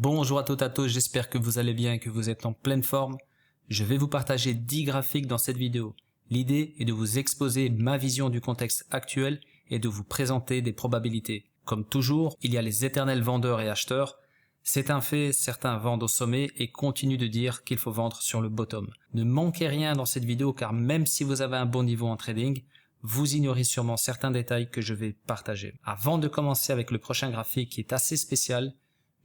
Bonjour à toutes et à tous, j'espère que vous allez bien et que vous êtes en pleine forme. Je vais vous partager 10 graphiques dans cette vidéo. L'idée est de vous exposer ma vision du contexte actuel et de vous présenter des probabilités. Comme toujours, il y a les éternels vendeurs et acheteurs. C'est un fait, certains vendent au sommet et continuent de dire qu'il faut vendre sur le bottom. Ne manquez rien dans cette vidéo car même si vous avez un bon niveau en trading, vous ignorez sûrement certains détails que je vais partager. Avant de commencer avec le prochain graphique qui est assez spécial,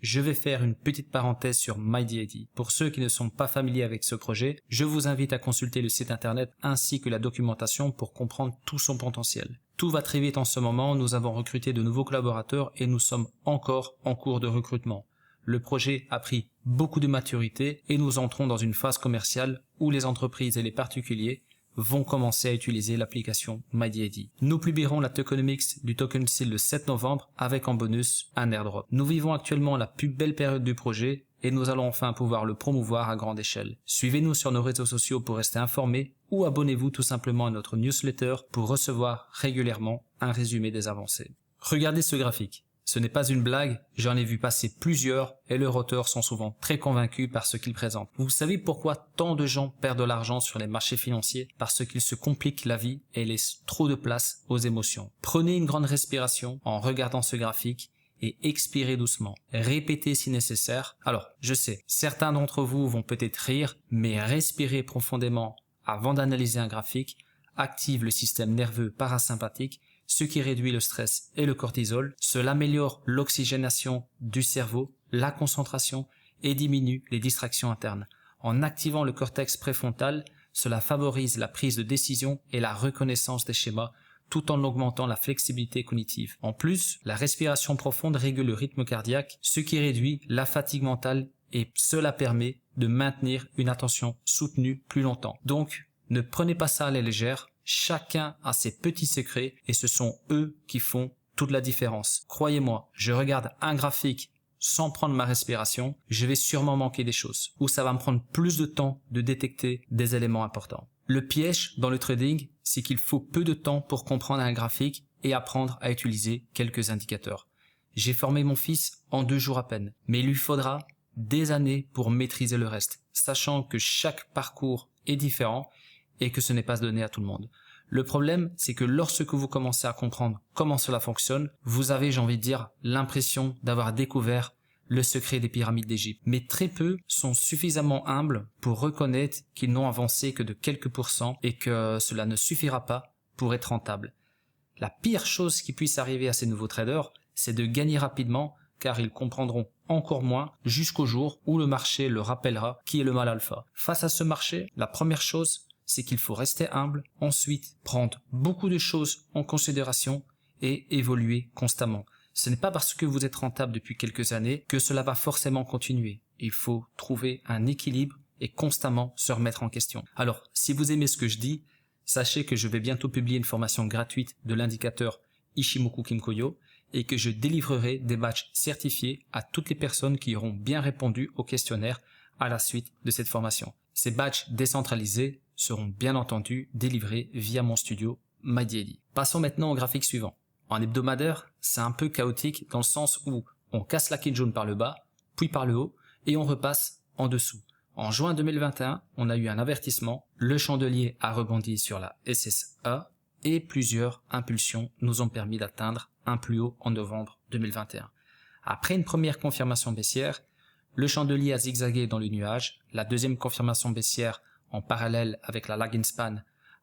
je vais faire une petite parenthèse sur MyDAD. Pour ceux qui ne sont pas familiers avec ce projet, je vous invite à consulter le site internet ainsi que la documentation pour comprendre tout son potentiel. Tout va très vite en ce moment, nous avons recruté de nouveaux collaborateurs et nous sommes encore en cours de recrutement. Le projet a pris beaucoup de maturité et nous entrons dans une phase commerciale où les entreprises et les particuliers vont commencer à utiliser l'application MyDAD. Nous publierons la tokenomics du token seal le 7 novembre avec en bonus un airdrop. Nous vivons actuellement la plus belle période du projet et nous allons enfin pouvoir le promouvoir à grande échelle. Suivez-nous sur nos réseaux sociaux pour rester informés ou abonnez-vous tout simplement à notre newsletter pour recevoir régulièrement un résumé des avancées. Regardez ce graphique. Ce n'est pas une blague, j'en ai vu passer plusieurs et leurs auteurs sont souvent très convaincus par ce qu'ils présentent. Vous savez pourquoi tant de gens perdent de l'argent sur les marchés financiers? Parce qu'ils se compliquent la vie et laissent trop de place aux émotions. Prenez une grande respiration en regardant ce graphique et expirez doucement. Répétez si nécessaire. Alors, je sais, certains d'entre vous vont peut-être rire, mais respirez profondément avant d'analyser un graphique active le système nerveux parasympathique, ce qui réduit le stress et le cortisol. Cela améliore l'oxygénation du cerveau, la concentration et diminue les distractions internes. En activant le cortex préfrontal, cela favorise la prise de décision et la reconnaissance des schémas, tout en augmentant la flexibilité cognitive. En plus, la respiration profonde régule le rythme cardiaque, ce qui réduit la fatigue mentale et cela permet de maintenir une attention soutenue plus longtemps. Donc, ne prenez pas ça à la légère. Chacun a ses petits secrets et ce sont eux qui font toute la différence. Croyez-moi, je regarde un graphique sans prendre ma respiration, je vais sûrement manquer des choses ou ça va me prendre plus de temps de détecter des éléments importants. Le piège dans le trading, c'est qu'il faut peu de temps pour comprendre un graphique et apprendre à utiliser quelques indicateurs. J'ai formé mon fils en 2 jours à peine, mais il lui faudra des années pour maîtriser le reste, sachant que chaque parcours est différent et que ce n'est pas donné à tout le monde. Le problème, c'est que lorsque vous commencez à comprendre comment cela fonctionne, vous avez, j'ai envie de dire, l'impression d'avoir découvert le secret des pyramides d'Égypte. Mais très peu sont suffisamment humbles pour reconnaître qu'ils n'ont avancé que de quelques pourcents et que cela ne suffira pas pour être rentable. La pire chose qui puisse arriver à ces nouveaux traders, c'est de gagner rapidement car ils comprendront encore moins jusqu'au jour où le marché leur rappellera qui est le mal alpha. Face à ce marché, la première chose, c'est qu'il faut rester humble, ensuite prendre beaucoup de choses en considération et évoluer constamment. Ce n'est pas parce que vous êtes rentable depuis quelques années que cela va forcément continuer. Il faut trouver un équilibre et constamment se remettre en question. Alors, si vous aimez ce que je dis, sachez que je vais bientôt publier une formation gratuite de l'indicateur Ichimoku Kinkoyo et que je délivrerai des badges certifiés à toutes les personnes qui auront bien répondu au questionnaire à la suite de cette formation. Ces badges décentralisés seront bien entendu délivrés via mon studio MyDAD. Passons maintenant au graphique suivant. En hebdomadaire, c'est un peu chaotique dans le sens où on casse la Kijun par le bas, puis par le haut, et on repasse en dessous. En juin 2021, on a eu un avertissement, le chandelier a rebondi sur la SSA, et plusieurs impulsions nous ont permis d'atteindre un plus haut en novembre 2021. Après une première confirmation baissière, le chandelier a zigzagué dans le nuage, la deuxième confirmation baissière en parallèle avec la lagging span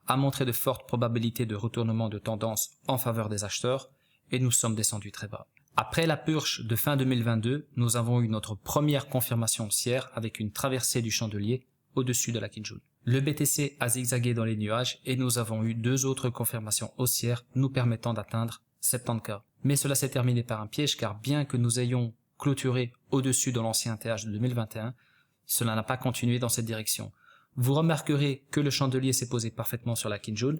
a montré de fortes probabilités de retournement de tendance en faveur des acheteurs et nous sommes descendus très bas. Après la purge de fin 2022, nous avons eu notre première confirmation haussière avec une traversée du chandelier au-dessus de la Kijun. Le BTC a zigzagué dans les nuages et nous avons eu 2 autres confirmations haussières nous permettant d'atteindre 70K. Mais cela s'est terminé par un piège car bien que nous ayons clôturé au-dessus de l'ancien TH de 2021, cela n'a pas continué dans cette direction. Vous remarquerez que le chandelier s'est posé parfaitement sur la Kijun,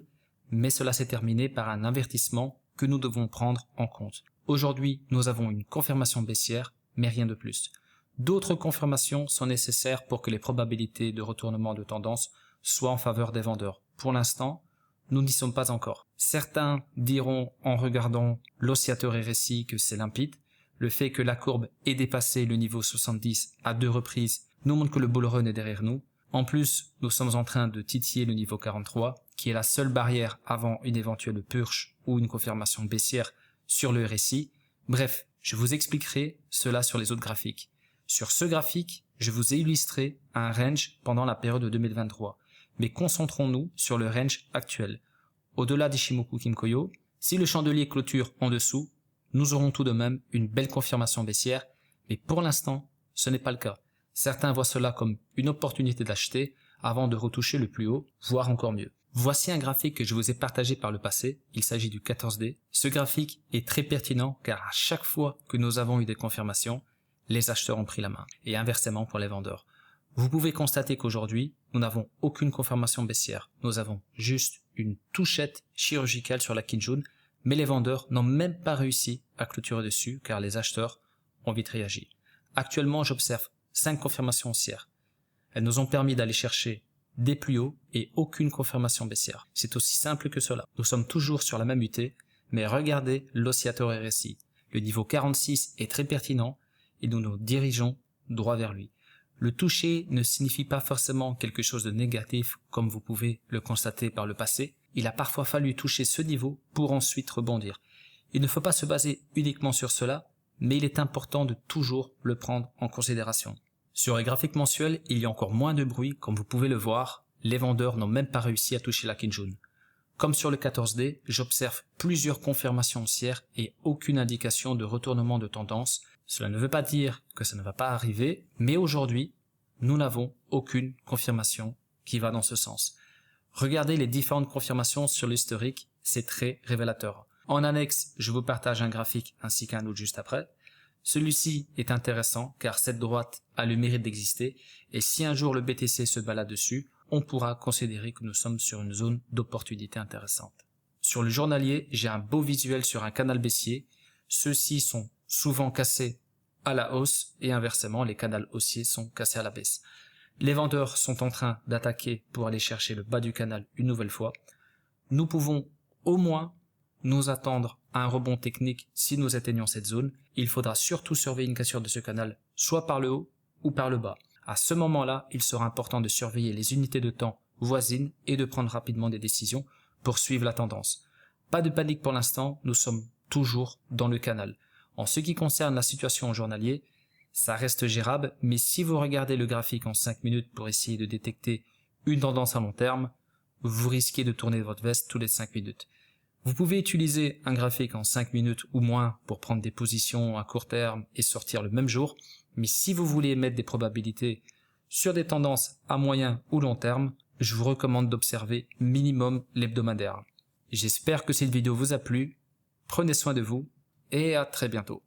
mais cela s'est terminé par un avertissement que nous devons prendre en compte. Aujourd'hui, nous avons une confirmation baissière, mais rien de plus. D'autres confirmations sont nécessaires pour que les probabilités de retournement de tendance soient en faveur des vendeurs. Pour l'instant, nous n'y sommes pas encore. Certains diront en regardant l'oscillateur RSI que c'est limpide. Le fait que la courbe ait dépassé le niveau 70 à 2 reprises nous montre que le bull run est derrière nous. En plus, nous sommes en train de titiller le niveau 43, qui est la seule barrière avant une éventuelle purge ou une confirmation baissière sur le RSI. Bref, je vous expliquerai cela sur les autres graphiques. Sur ce graphique, je vous ai illustré un range pendant la période de 2023, mais concentrons-nous sur le range actuel. Au-delà d'Ichimoku Kinkoyo, si le chandelier clôture en dessous, nous aurons tout de même une belle confirmation baissière, mais pour l'instant, ce n'est pas le cas. Certains voient cela comme une opportunité d'acheter avant de retoucher le plus haut, voire encore mieux. Voici un graphique que je vous ai partagé par le passé, il s'agit du 14D. Ce graphique est très pertinent car à chaque fois que nous avons eu des confirmations, les acheteurs ont pris la main, et inversement pour les vendeurs. Vous pouvez constater qu'aujourd'hui, nous n'avons aucune confirmation baissière. Nous avons juste une touchette chirurgicale sur la Kijun, mais les vendeurs n'ont même pas réussi à clôturer dessus car les acheteurs ont vite réagi. Actuellement, j'observe 5 confirmations haussières. Elles nous ont permis d'aller chercher des plus hauts et aucune confirmation baissière. C'est aussi simple que cela. Nous sommes toujours sur la même UT, mais regardez l'oscillateur RSI. Le niveau 46 est très pertinent et nous nous dirigeons droit vers lui. Le toucher ne signifie pas forcément quelque chose de négatif comme vous pouvez le constater par le passé. Il a parfois fallu toucher ce niveau pour ensuite rebondir. Il ne faut pas se baser uniquement sur cela, mais il est important de toujours le prendre en considération. Sur les graphiques mensuels, il y a encore moins de bruit, comme vous pouvez le voir, les vendeurs n'ont même pas réussi à toucher la Kijun. Comme sur le 14D, j'observe plusieurs confirmations haussières et aucune indication de retournement de tendance. Cela ne veut pas dire que ça ne va pas arriver, mais aujourd'hui, nous n'avons aucune confirmation qui va dans ce sens. Regardez les différentes confirmations sur l'historique, c'est très révélateur. En annexe, je vous partage un graphique ainsi qu'un autre juste après. Celui-ci est intéressant car cette droite a le mérite d'exister et si un jour le BTC se balade dessus, on pourra considérer que nous sommes sur une zone d'opportunité intéressante. Sur le journalier, j'ai un beau visuel sur un canal baissier. Ceux-ci sont souvent cassés à la hausse et inversement, les canaux haussiers sont cassés à la baisse. Les vendeurs sont en train d'attaquer pour aller chercher le bas du canal une nouvelle fois. Nous pouvons au moins nous attendre à un rebond technique si nous atteignons cette zone. Il faudra surtout surveiller une cassure de ce canal, soit par le haut ou par le bas. À ce moment-là, il sera important de surveiller les unités de temps voisines et de prendre rapidement des décisions pour suivre la tendance. Pas de panique pour l'instant, nous sommes toujours dans le canal. En ce qui concerne la situation au journalier, ça reste gérable, mais si vous regardez le graphique en 5 minutes pour essayer de détecter une tendance à long terme, vous risquez de tourner votre veste tous les 5 minutes. Vous pouvez utiliser un graphique en 5 minutes ou moins pour prendre des positions à court terme et sortir le même jour, mais si vous voulez mettre des probabilités sur des tendances à moyen ou long terme, je vous recommande d'observer minimum l'hebdomadaire. J'espère que cette vidéo vous a plu, prenez soin de vous et à très bientôt.